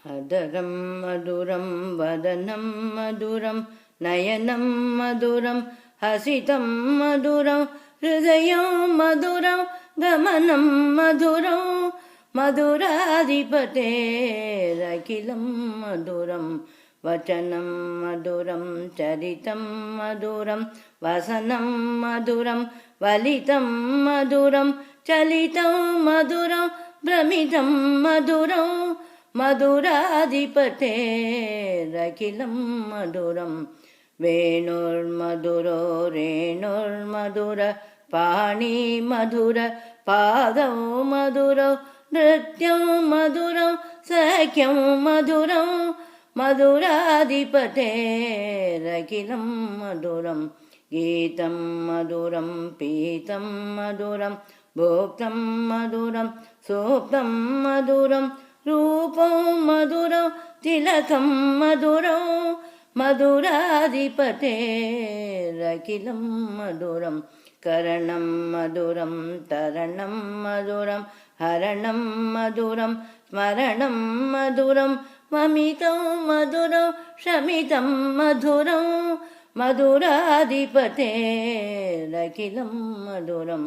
अदरं मधुरं वदनं मधुरं नयनं मधुरं हसितं मधुरं हृदयं मधुरं गमनं मधुरं मधुराधिपतेरखिलं मधुरं वचनं मधुरं चरितं मधुरं वसनं मधुरं वलितं मधुरं चलितं मधुरं भ्रमितं मधुरं मधुराधिपतेरखिलं मधुरं वेणुर्मधुरो रेणुर्मधुर पाणिमधुर पादौ मधुरौ नृत्यं मधुरं सख्यं मधुरं मधुराधिपतेरखिलं मधुरं गीतं मधुरं पीतं मधुरं भोक्तं मधुरं सूक्तं मधुरं रूपं मधुरं तिलकं मधुरं मधुराधिपतेरखिलं मधुरं करणं मधुरं तरणं मधुरं हरणं मधुरं स्मरणं मधुरं ममितं मधुरं शमितं मधुरं मधुराधिपतेरखिलं मधुरं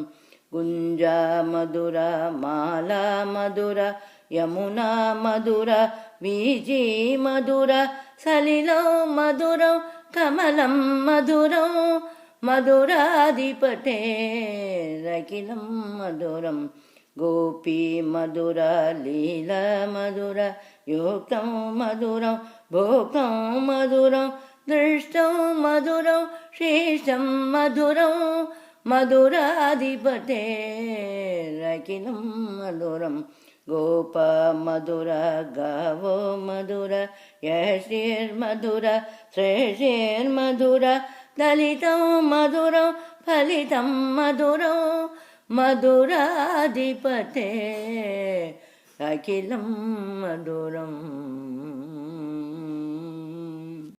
गुञ्जा मधुरा माला मधुरा यमुना मधुरा वीजी मधुरा सलिलो मधुरं कमलं मधुरं मधुराधिपतेरखिलं मधुरं गोपी मधुरा लीला मधुरा युक्तं मधुरं भोक्तं मधुरं दृष्टं मधुरं श्रेष्ठं मधुरं मधुराधिपतेरखिलं मधुरं गोप मधुर गावो मधुर यशिर्मधुर श्रेष्ठिर्मधुर दलितं मधुरं फलितं मधुरं मधुराधिपतेरखिलं मधुरम्।